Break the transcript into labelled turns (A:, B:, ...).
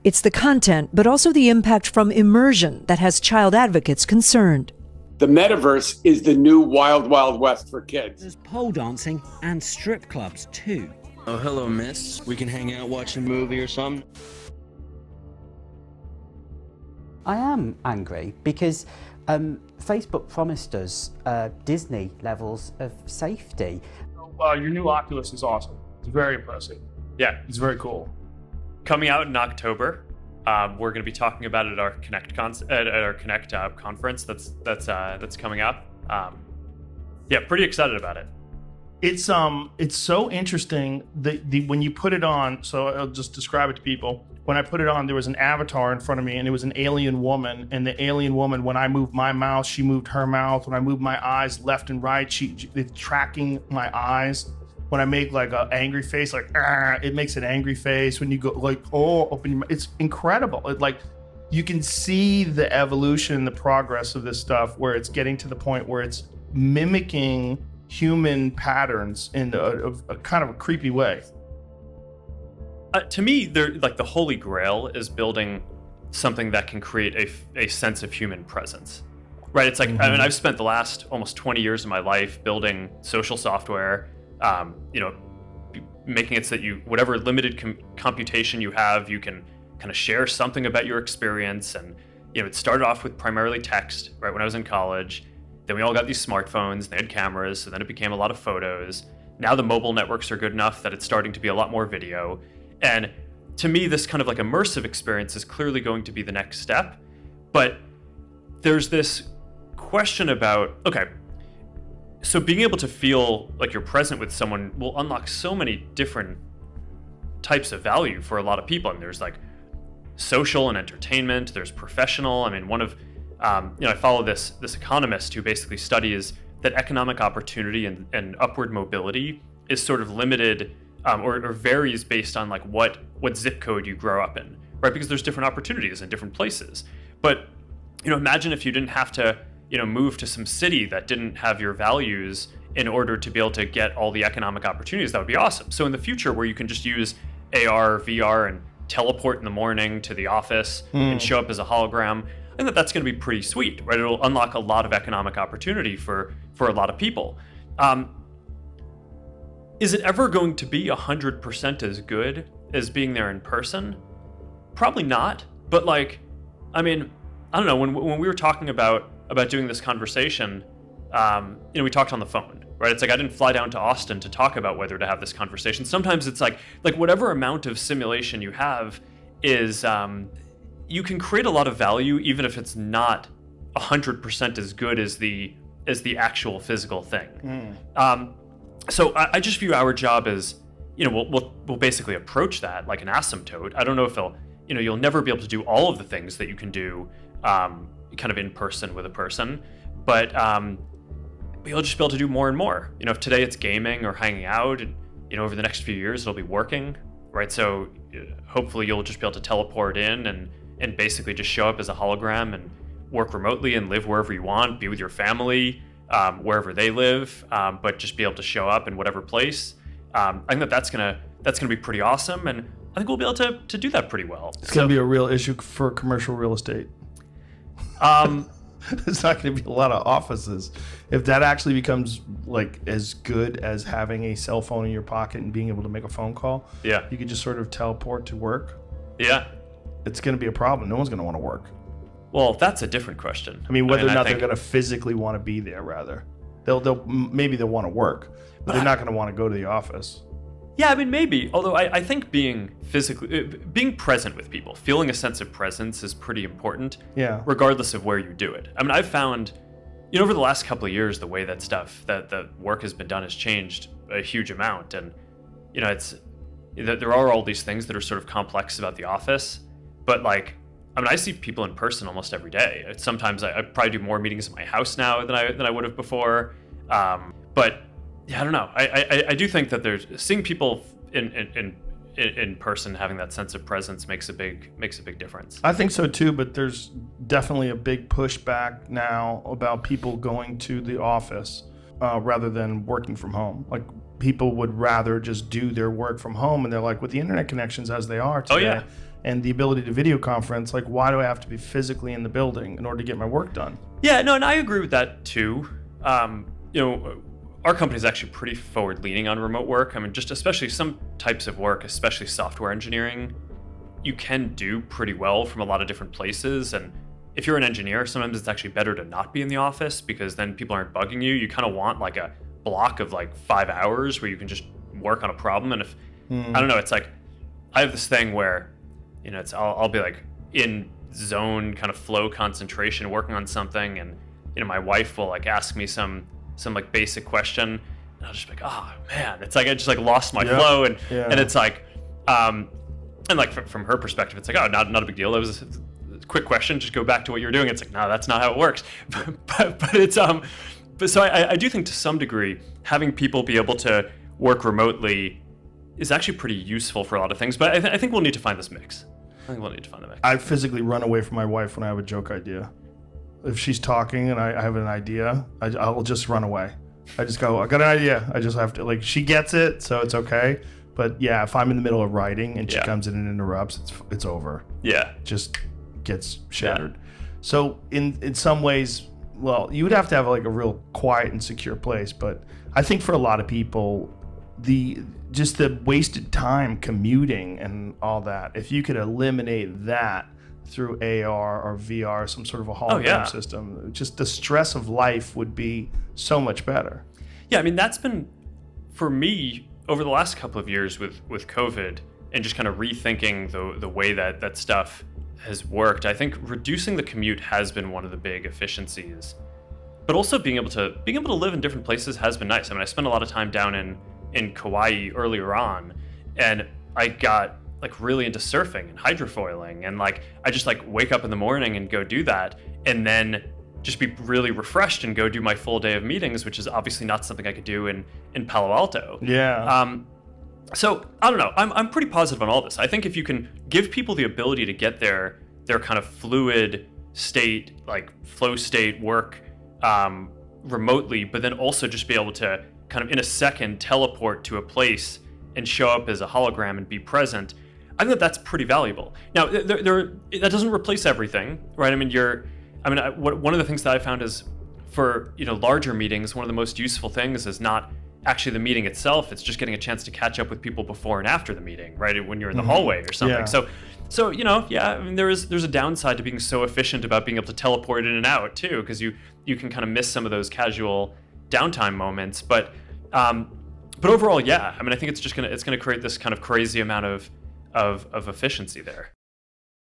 A: It's the content, but also the impact from immersion that has child advocates concerned.
B: The metaverse is the new wild, wild west for kids.
C: There's pole dancing and strip clubs too.
D: Oh, hello, miss. We can hang out, watch a movie or something.
E: I am angry because Facebook promised us Disney levels of safety.
F: Your new Oculus is awesome. It's very impressive.
G: Yeah,
F: it's very cool.
G: Coming out in October. We're going to be talking about it at our Connect conference. That's coming up. Yeah, pretty excited about it.
F: It's so interesting when you put it on. So I'll just describe it to people. When I put it on, there was an avatar in front of me, and it was an alien woman. And the alien woman, when I moved my mouth, she moved her mouth. When I moved my eyes left and right, it's tracking my eyes. When I make like an angry face, like it makes an angry face. When you go like open your mouth, it's incredible. You can see the evolution, the progress of this stuff, where it's getting to the point where it's mimicking human patterns in a kind of a creepy way.
G: To me, the Holy Grail is building something that can create a sense of human presence, right? It's like, I mean, I've spent the last almost 20 years of my life building social software, making it so that whatever limited computation you have, you can kind of share something about your experience. And, it started off with primarily text, right? When I was in college, then we all got these smartphones, they had cameras, so then it became a lot of photos. Now the mobile networks are good enough that it's starting to be a lot more video. And to me, this kind of like immersive experience is clearly going to be the next step. But there's this question about, okay, so being able to feel like you're present with someone will unlock so many different types of value for a lot of people. And there's like social and entertainment, there's professional. I mean, I follow this economist who basically studies that economic opportunity and upward mobility is sort of limited or varies based on like what zip code you grow up in, right? Because there's different opportunities in different places. But, imagine if you didn't have to, move to some city that didn't have your values in order to be able to get all the economic opportunities. That would be awesome. So in the future where you can just use AR, VR and teleport in the morning to the office and show up as a hologram, I think that's going to be pretty sweet, right? It'll unlock a lot of economic opportunity for a lot of people. Is it ever going to be 100% as good as being there in person? Probably not. But I don't know. When we were talking about doing this conversation, we talked on the phone, right? It's like I didn't fly down to Austin to talk about whether to have this conversation. Sometimes it's like whatever amount of simulation you have is you can create a lot of value even if it's not 100% as good as the actual physical thing. So I just view our job as, we'll basically approach that like an asymptote. I don't know if you'll never be able to do all of the things that you can do kind of in person with a person, but you'll just be able to do more and more. If today it's gaming or hanging out, and over the next few years it'll be working, right? So hopefully you'll just be able to teleport in and basically just show up as a hologram and work remotely and live wherever you want, be with your family, wherever they live, but just be able to show up in whatever place. I think that's gonna be pretty awesome, and I think we'll be able to do that pretty well.
F: It's gonna be a real issue for commercial real estate. There's not going to be a lot of offices. If that actually becomes like as good as having a cell phone in your pocket and being able to make a phone call,
G: yeah,
F: you could just sort of teleport to work.
G: Yeah,
F: it's going to be a problem. No one's going to want to work.
G: Well, that's a different question.
F: I mean, whether or not they're going to physically want to be there. Rather, maybe they'll want to work, but they're not going to want to go to the office.
G: Yeah, I mean, maybe. Although I think being present with people, feeling a sense of presence is pretty important.
F: Yeah.
G: Regardless of where you do it. I mean, I've found, over the last couple of years, the way that the work has been done has changed a huge amount. And, there are all these things that are sort of complex about the office. But I see people in person almost every day. Sometimes I probably do more meetings at my house now than I would have before. But yeah, I don't know. I do think that there's seeing people in person, having that sense of presence makes a big difference.
F: I think so too, but there's definitely a big pushback now about people going to the office rather than working from home. Like people would rather just do their work from home, and they're like, with the internet connections as they are today, and the ability to video conference, like why do I have to be physically in the building in order to get my work done?
G: Yeah, no, and I agree with that too. Our company is actually pretty forward leaning on remote work. I mean, just especially some types of work, especially software engineering, you can do pretty well from a lot of different places. And if you're an engineer, sometimes it's actually better to not be in the office because then people aren't bugging you. You kind of want like a block of like 5 hours where you can just work on a problem. And if, I don't know, it's like, I have this thing where, I'll be like in zone kind of flow concentration working on something. And, my wife will like ask me some like basic question. And I'll just be like, oh man, it's like, I just like lost my flow. And it's like, and like from her perspective, it's like, oh, not a big deal. It was a quick question. Just go back to what you were doing. It's like, no, that's not how it works. But it's, but so I do think to some degree, having people be able to work remotely is actually pretty useful for a lot of things. But I think we'll need to find this mix.
F: I physically run away from my wife when I have a joke idea. If she's talking and I have an idea, I'll just run away. I just go, I got an idea. I just have to, like, she gets it, so it's okay. But yeah, if I'm in the middle of writing and she comes in and interrupts, it's over. Yeah. It just gets shattered. Yeah. So in some ways, well, you would have to have like a real quiet and secure place. But I think for a lot of people, the wasted time commuting and all that, if you could eliminate that through AR or VR, some sort of a hologram system, just the stress of life would be so much better.
G: Yeah, I mean, that's been, for me, over the last couple of years with COVID and just kind of rethinking the way that stuff has worked, I think reducing the commute has been one of the big efficiencies. But also being able to live in different places has been nice. I mean, I spent a lot of time down in Kauai earlier on, and I got like really into surfing and hydrofoiling, and like I just like wake up in the morning and go do that, and then just be really refreshed and go do my full day of meetings, which is obviously not something I could do in Palo Alto.
F: Yeah.
G: So I don't know. I'm pretty positive on all this. I think if you can give people the ability to get their kind of fluid state, like flow state work remotely, but then also just be able to kind of in a second teleport to a place and show up as a hologram and be present, I think that's pretty valuable. Now, that doesn't replace everything, right? I mean, one of the things that I found is for larger meetings, one of the most useful things is not actually the meeting itself. It's just getting a chance to catch up with people before and after the meeting, right? When you're in the hallway or something. Yeah. So I mean, there's a downside to being so efficient about being able to teleport in and out too, because you can kind of miss some of those casual downtime moments. But overall, yeah, I mean, I think it's gonna create this kind of crazy amount of efficiency there.